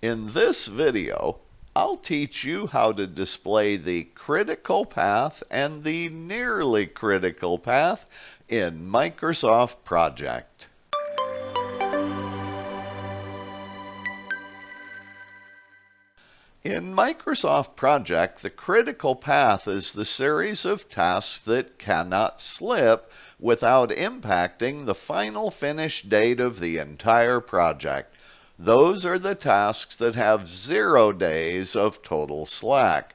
In this video, I'll teach you how to display the critical path and the nearly critical path in Microsoft Project. In Microsoft Project, the critical path is the series of tasks that cannot slip without impacting the final finish date of the entire project. Those are the tasks that have 0 days of total slack.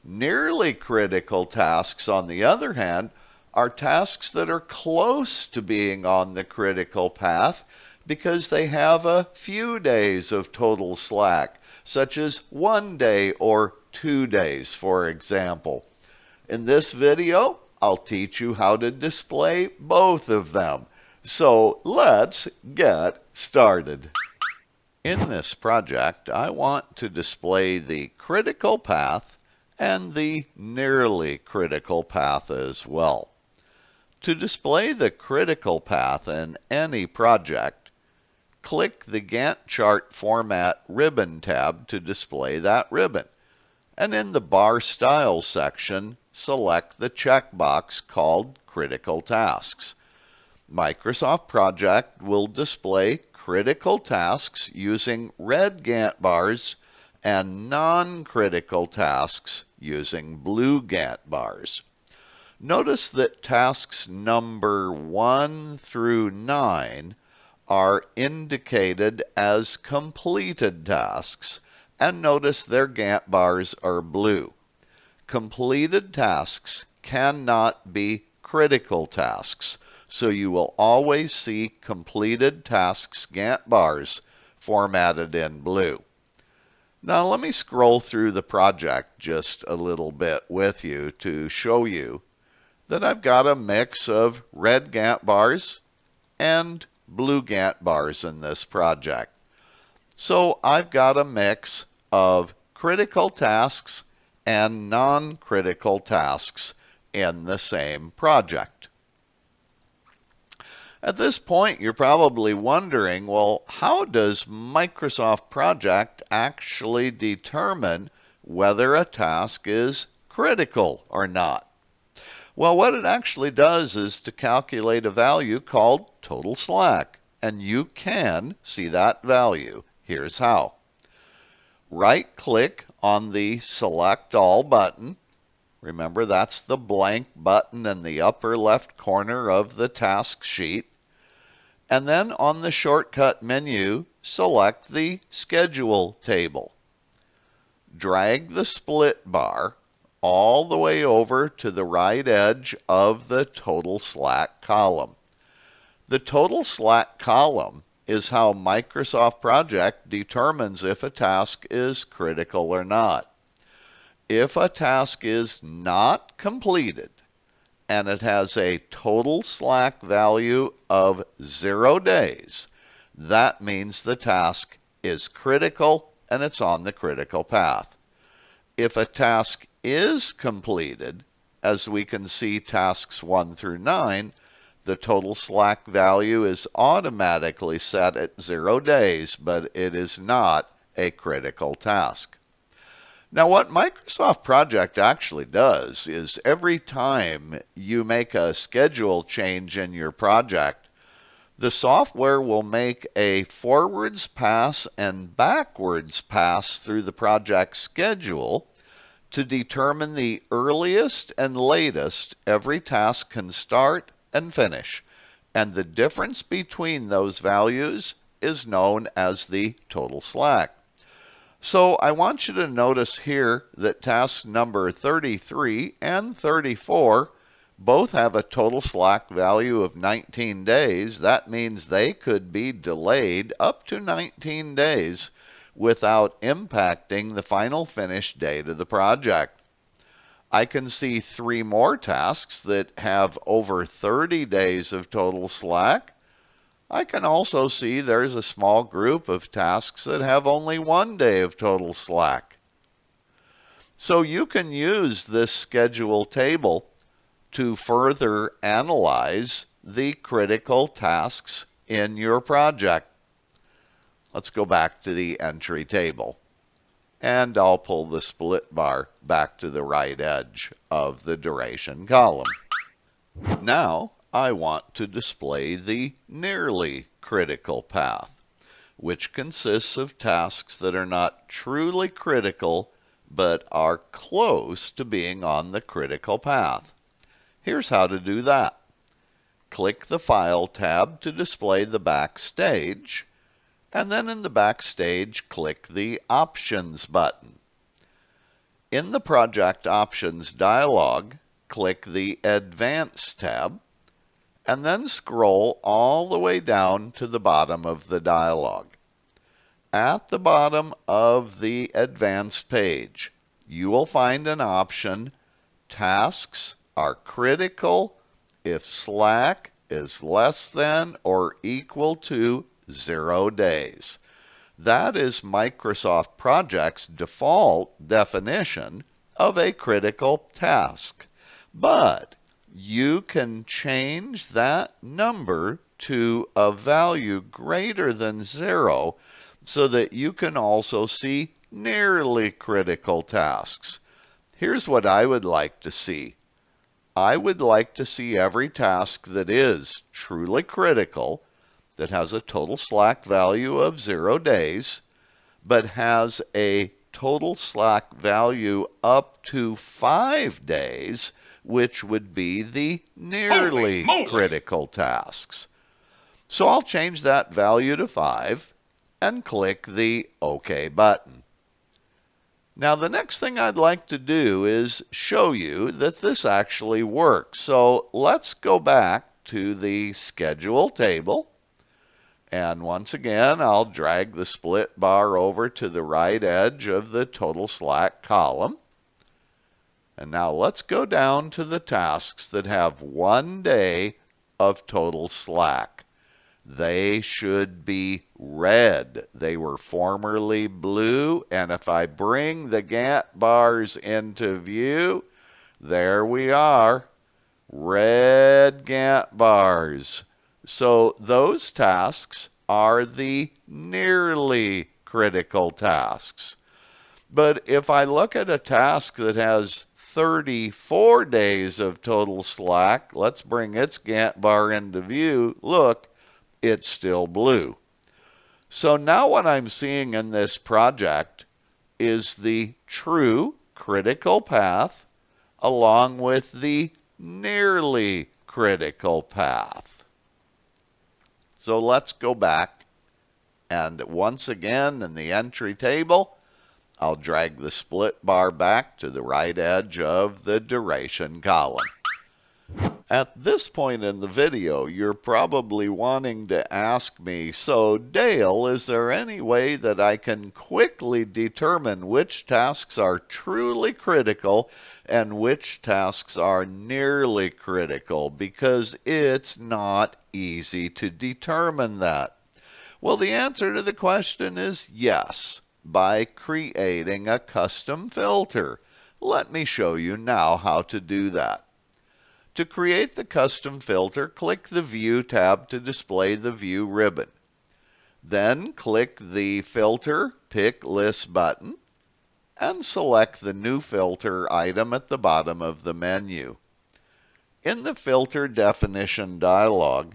Nearly critical tasks, on the other hand, are tasks that are close to being on the critical path because they have a few days of total slack, such as 1 day or 2 days, for example. In this video, I'll teach you how to display both of them. So let's get started. In this project, I want to display the critical path and the nearly critical path as well. To display the critical path in any project, click the Gantt chart format ribbon tab to display that ribbon. And in the bar styles section, select the checkbox called Critical Tasks. Microsoft Project will display critical tasks using red Gantt bars and non-critical tasks using blue Gantt bars. Notice that tasks number 1 through 9 are indicated as completed tasks, and notice their Gantt bars are blue. Completed tasks cannot be critical tasks, so you will always see completed tasks Gantt bars formatted in blue. Now let me scroll through the project just a little bit with you to show you that I've got a mix of red Gantt bars and blue Gantt bars in this project. So I've got a mix of critical tasks and non-critical tasks in the same project. At this point, you're probably wondering, well, how does Microsoft Project actually determine whether a task is critical or not? Well, what it actually does is to calculate a value called total slack, and you can see that value. Here's how. Right-click on the Select All button. Remember, that's the blank button in the upper left corner of the task sheet. And then on the shortcut menu, select the Schedule table. Drag the split bar all the way over to the right edge of the total slack column. The total slack column is how Microsoft Project determines if a task is critical or not. If a task is not completed and it has a total slack value of 0 days, that means the task is critical and it's on the critical path. If a task is completed, as we can see tasks 1 through 9, the total slack value is automatically set at 0 days, but it is not a critical task. Now, what Microsoft Project actually does is every time you make a schedule change in your project, the software will make a forwards pass and backwards pass through the project schedule to determine the earliest and latest every task can start and finish. And the difference between those values is known as the total slack. So I want you to notice here that tasks number 33 and 34 both have a total slack value of 19 days. That means they could be delayed up to 19 days without impacting the final finish date of the project. I can see 3 more tasks that have over 30 days of total slack. I can also see there's a small group of tasks that have only 1 day of total slack. So you can use this schedule table to further analyze the critical tasks in your project. Let's go back to the entry table. And I'll pull the split bar back to the right edge of the duration column. Now I want to display the nearly critical path, which consists of tasks that are not truly critical but are close to being on the critical path. Here's how to do that. Click the File tab to display the Backstage, and then in the Backstage, click the Options button. In the Project Options dialog, click the Advanced tab, and then scroll all the way down to the bottom of the dialog. At the bottom of the Advanced page, you will find an option, Tasks are critical if slack is less than or equal to 0 days. That is Microsoft Project's default definition of a critical task. But you can change that number to a value greater than 0 so that you can also see nearly critical tasks. Here's what I would like to see. I would like to see every task that is truly critical, that has a total slack value of 0 days, but has a total slack value up to 5 days, which would be the nearly critical tasks. So I'll change that value to 5 and click the OK button. Now the next thing I'd like to do is show you that this actually works. So let's go back to the schedule table. And once again, I'll drag the split bar over to the right edge of the total slack column. And now let's go down to the tasks that have 1 day of total slack. They should be red. They were formerly blue, and if I bring the Gantt bars into view, there we are, red Gantt bars. So those tasks are the nearly critical tasks. But if I look at a task that has 34 days of total slack, let's bring its Gantt bar into view, look, it's still blue. So now what I'm seeing in this project is the true critical path along with the nearly critical path. So let's go back, and once again in the entry table, I'll drag the split bar back to the right edge of the duration column. At this point in the video, you're probably wanting to ask me, so Dale, is there any way that I can quickly determine which tasks are truly critical and which tasks are nearly critical? Because it's not easy to determine that. Well, the answer to the question is yes, by creating a custom filter. Let me show you now how to do that. To create the custom filter, click the View tab to display the View ribbon. Then click the Filter Pick List button and select the New Filter item at the bottom of the menu. In the Filter Definition dialog,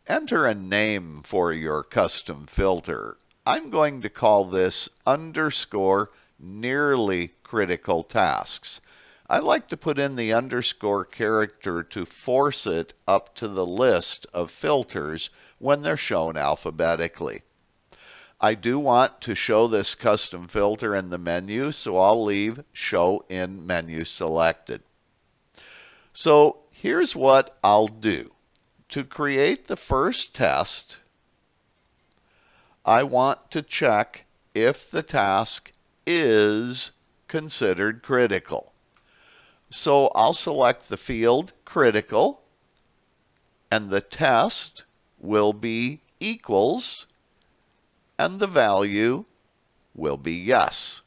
enter a name for your custom filter. I'm going to call this _ nearly critical tasks. I like to put in the underscore character to force it up to the list of filters when they're shown alphabetically. I do want to show this custom filter in the menu, so I'll leave Show in Menu selected. So here's what I'll do. To create the first test, I want to check if the task is considered critical. So I'll select the field critical, and the test will be equals, and the value will be yes.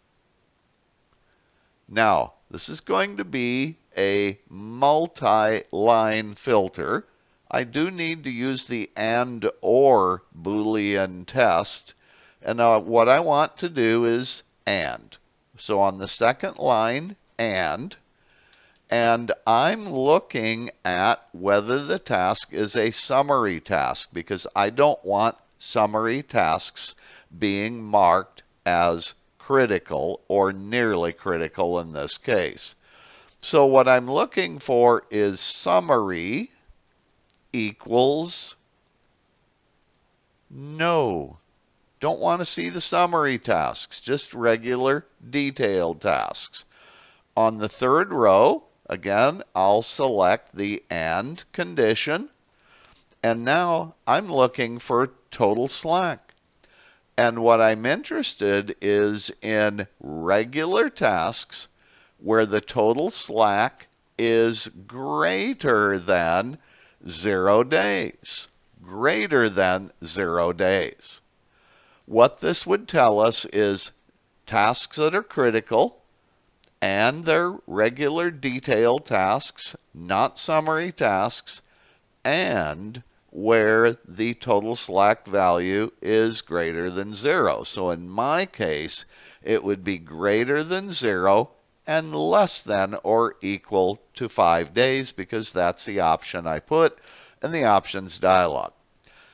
Now, this is going to be a multi-line filter. I do need to use the AND/OR Boolean test And what I want to do is and. So on the second line, and I'm looking at whether the task is a summary task, because I don't want summary tasks being marked as critical or nearly critical in this case. So what I'm looking for is summary equals no. Don't want to see the summary tasks, just regular detailed tasks. On the third row, again, I'll select the and condition, and now I'm looking for total slack. And what I'm interested is in regular tasks where the total slack is greater than 0 days. Greater than 0 days. What this would tell us is tasks that are critical and they're regular detailed tasks, not summary tasks, and where the total slack value is greater than 0. So in my case, it would be greater than 0 and less than or equal to 5 days, because that's the option I put in the options dialog.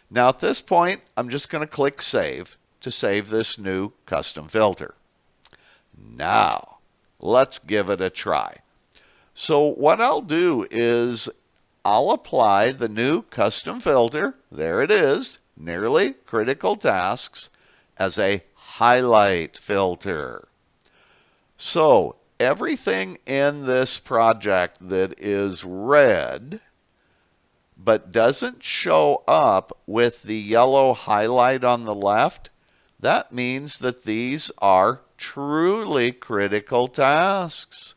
Now at this point, I'm just going to click Save to save this new custom filter. Now, let's give it a try. So what I'll do is I'll apply the new custom filter, there it is, nearly critical tasks, as a highlight filter. So everything in this project that is red but doesn't show up with the yellow highlight on the left, that means that these are truly critical tasks.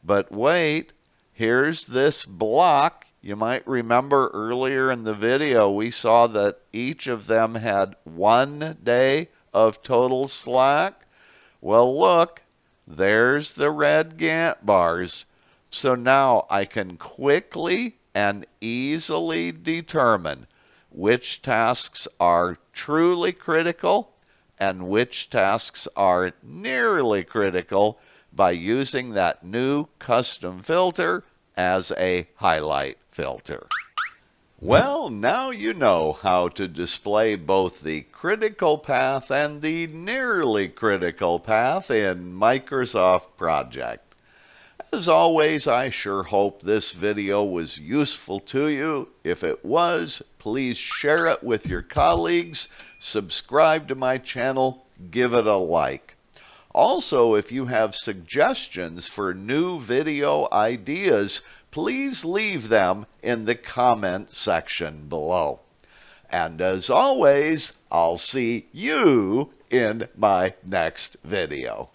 But wait, here's this block. You might remember earlier in the video we saw that each of them had 1 day of total slack. Well, look, there's the red Gantt bars. So now I can quickly and easily determine which tasks are truly critical and which tasks are nearly critical by using that new custom filter as a highlight filter. Well, now you know how to display both the critical path and the nearly critical path in Microsoft Project. As always, I sure hope this video was useful to you. If it was, please share it with your colleagues, subscribe to my channel, give it a like. Also, if you have suggestions for new video ideas, please leave them in the comment section below. And as always, I'll see you in my next video.